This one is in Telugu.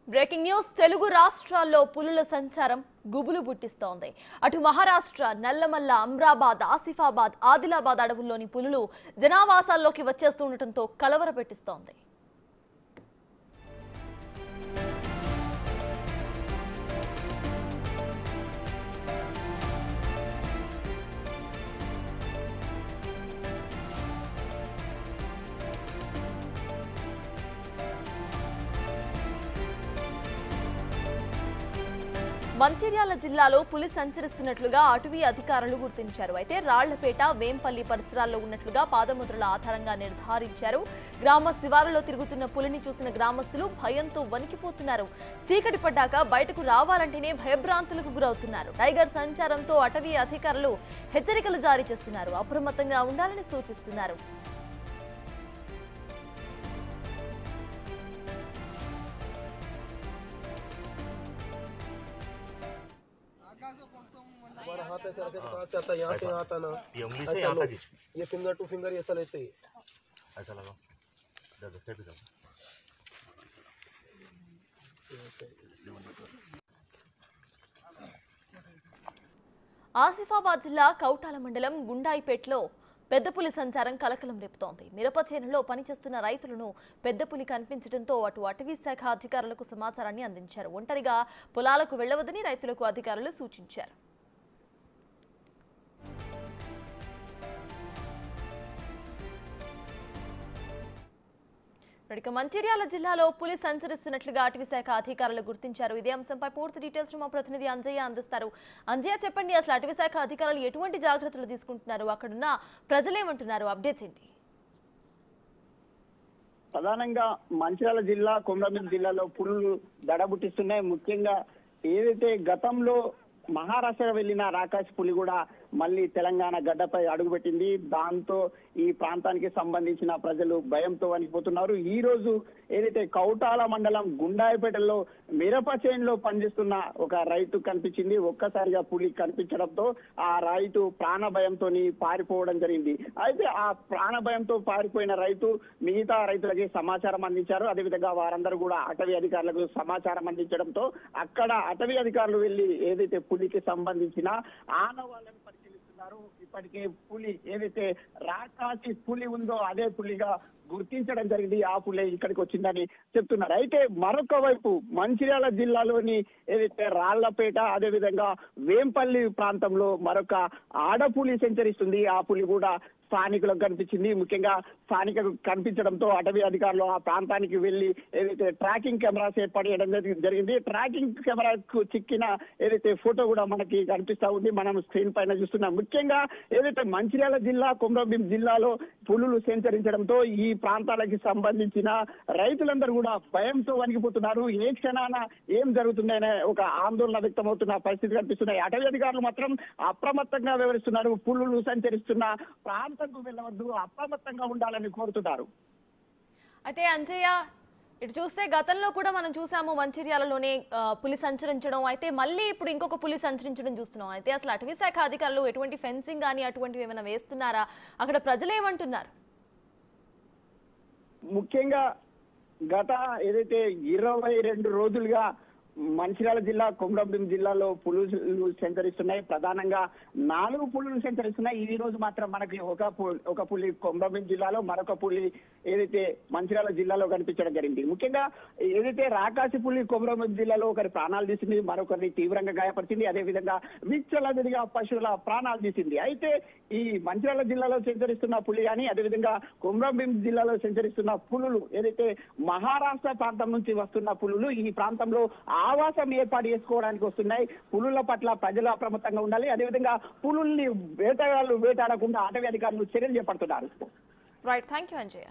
బ్రేకింగ్ న్యూస్ తెలుగు రాష్ట్రాల్లో పులుల సంచారం గుబులు పుట్టిస్తోంది. అటు మహారాష్ట్ర నల్లమల్ల, అమ్రాబాద్, ఆసిఫాబాద్, ఆదిలాబాద్ అడవుల్లోని పులులు జనావాసాల్లోకి వచ్చేస్తుండటంతో కలవరపెట్టిస్తోంది. మంచిర్యాల జిల్లాలో పులి సంచరిస్తున్నట్లుగా అటవీ అధికారులు గుర్తించారు. అయితే రాళ్లపేట, వేంపల్లి పరిసరాల్లో ఉన్నట్లుగా పాదముద్రల ఆధారంగా నిర్ధారించారు. గ్రామ శివారులో తిరుగుతున్న పులిని చూసిన గ్రామస్తులు భయంతో వణికిపోతున్నారు. చీకటి పడ్డాక బయటకు రావాలంటేనే భయభ్రాంతులకు గురవుతున్నారు. టైగర్ సంచారంతో అటవీ అధికారులు హెచ్చరికలు జారీ చేస్తున్నారు. అప్రమత్తంగా ఉండాలని సూచిస్తున్నారు. हमारा हाथ ऐसे रखे तो कहाँ से आता है? यहाँ से आता ना, ये उंगली से यहाँ तक ये फिंगर टू फिंगर ऐसा लेते ही ऐसा लगाओ। ఆసిఫాబాద్ జిల్లా కౌటాల మండలం గుండాయిపేటలో పెద్ద పులి సంచారం కలకలం రేపుతోంది. మిరప చేనులో పనిచేస్తున్న రైతులను పెద్ద పులి కనిపించడంతో అటు అటవీ శాఖ అధికారులకు సమాచారాన్ని అందించారు. ఒంటరిగా పొలాలకు వెళ్లవద్దని రైతులకు అధికారులు సూచించారు. మంచిర్యాల జిల్లాలో పులి సంచరిస్తున్నట్లుగా అటవీ శాఖ అధికారులు గుర్తించారు. ఇదే అంశంపై పూర్తి డీటెయిల్స్ మా ప్రతినిధి అంజయ్య అందిస్తారు. అంజయ్య, చెప్పండి, అసలు అటవీ శాఖ అధికారులు ఎటువంటి జాగ్రత్తలు తీసుకుంటున్నారు? అక్కడున్న ప్రజలేమంటున్నారు? అప్డేట్స్ ఏంటి? ప్రధానంగా మంచిర్యాల జిల్లా, కొమరంభీం జిల్లాలో పులులు దడబుట్టిస్తున్నాయి. ముఖ్యంగా ఏదైతే గతంలో మహారాష్ట్ర వెళ్లిన రాకాసి పులి కూడా మళ్ళీ తెలంగాణ గడ్డపై అడుగుపెట్టింది. దాంతో ఈ ప్రాంతానికి సంబంధించిన ప్రజలు భయంతో వణికిపోతున్నారు. ఈ రోజు ఏదైతే కౌటాల మండలం గుండాయిపేటలో మిరప చేనులో పనిచేస్తున్న ఒక రైతు కనిపించింది. ఒక్కసారిగా పులి కనిపించడంతో ఆ రైతు ప్రాణ భయంతో పారిపోవడం జరిగింది. అయితే ఆ ప్రాణ భయంతో పారిపోయిన రైతు మిగతా రైతులకి సమాచారం అందించారు. అదేవిధంగా వారందరూ కూడా అటవీ అధికారులకు సమాచారం అందించడంతో అక్కడ అటవీ అధికారులు వెళ్లి ఏదైతే పులికి సంబంధించిన ఆనవాళ్ళను పరిశీలిస్తున్నారు. ఇప్పటికే పులి ఏదైతే రాకాసి పులి ఉందో అదే పులిగా గుర్తించడం జరిగింది. ఆ పులి ఇక్కడికి వచ్చిందని చెప్తున్నారు. అయితే మరొక వైపు మంచిర్యాల జిల్లాలోని ఏదైతే రాళ్లపేట, అదేవిధంగా వేంపల్లి ప్రాంతంలో మరొక ఆడపులి సంచరిస్తుంది. ఆ పులి కూడా స్థానికులకు కనిపించింది. ముఖ్యంగా స్థానికులకు కనిపించడంతో అటవీ అధికారులు ఆ ప్రాంతానికి వెళ్లి ఏదైతే ట్రాకింగ్ కెమెరాస్ ఏర్పాటు చేయడం జరిగింది. ట్రాకింగ్ కెమెరాకు చిక్కిన ఏదైతే ఫోటో కూడా మనకి కనిపిస్తా ఉంది, మనం స్క్రీన్ పైన చూస్తున్నాం. ముఖ్యంగా ఏదైతే మంచిర్యాల జిల్లా, కొమరంభీం జిల్లాలో పులులు సంచరించడంతో ఈ ప్రాంతాలకి సంబంధించిన రైతులందరూ కూడా భయంతో వణికిపోతున్నారు. ఏ క్షణాన ఏం జరుగుతుందనే ఒక ఆందోళన వ్యక్తమవుతున్న పరిస్థితి కనిపిస్తున్నాయి. అటవీ అధికారులు మాత్రం అప్రమత్తంగా వ్యవహరిస్తున్నారు. పులులు సంచరిస్తున్న ప్రాంతంకు వెళ్ళవద్దు, అప్రమత్తంగా ఉండాలని కోరుతున్నారు. అయితే అంజయ్య, ఇటు చూస్తే గతంలో కూడా మనం చూసాము మంచిర్యాలలోనే పులి సంచరించడం. అయితే మళ్ళీ ఇప్పుడు ఇంకొక పులి సంచరించడం చూస్తున్నాం. అయితే అసలు అటవీ శాఖ అధికారులు ఎటువంటి ఫెన్సింగ్ కానీ అటువంటివి ఏమైనా వేస్తున్నారా? అక్కడ ప్రజలు ఏమంటున్నారు? ముఖ్యంగా గత ఏదైతే 22 రోజులుగా మంచిర్యాల జిల్లా, కొమరంభీం జిల్లాలో పులులు సంచరిస్తున్నాయి. ప్రధానంగా 4 పులులు సంచరిస్తున్నాయి. ఈ రోజు మాత్రం మనకి ఒక పులి కొమరంభీం జిల్లాలో, మరొక పులి ఏదైతే మంచిర్యాల జిల్లాలో కనిపించడం జరిగింది. ముఖ్యంగా ఏదైతే రాకాసి పులి కొమరంభీం జిల్లాలో ఒకరి ప్రాణాలు తీసింది, మరొకరిని తీవ్రంగా గాయపరిచింది. అదేవిధంగా విచ్చలవిడిగా పశువుల ప్రాణాలు తీసింది. అయితే ఈ మంచిర్యాల జిల్లాలో సంచరిస్తున్న పులి కానీ, అదేవిధంగా కొమరంభీం జిల్లాలో సంచరిస్తున్న పులులు ఏదైతే మహారాష్ట్ర ప్రాంతం నుంచి వస్తున్న పులులు ఈ ప్రాంతంలో ఆవాసం ఏర్పాటు చేసుకోవడానికి వస్తున్నాయి. పులుల పట్ల ప్రజలు అప్రమత్తంగా ఉండాలి. అదేవిధంగా పులుల్ని వేటగాళ్ళు వేటాడకుండా అటవీ అధికారులు చర్యలు చేపడుతున్నారు. Right, thank you Anjaiah.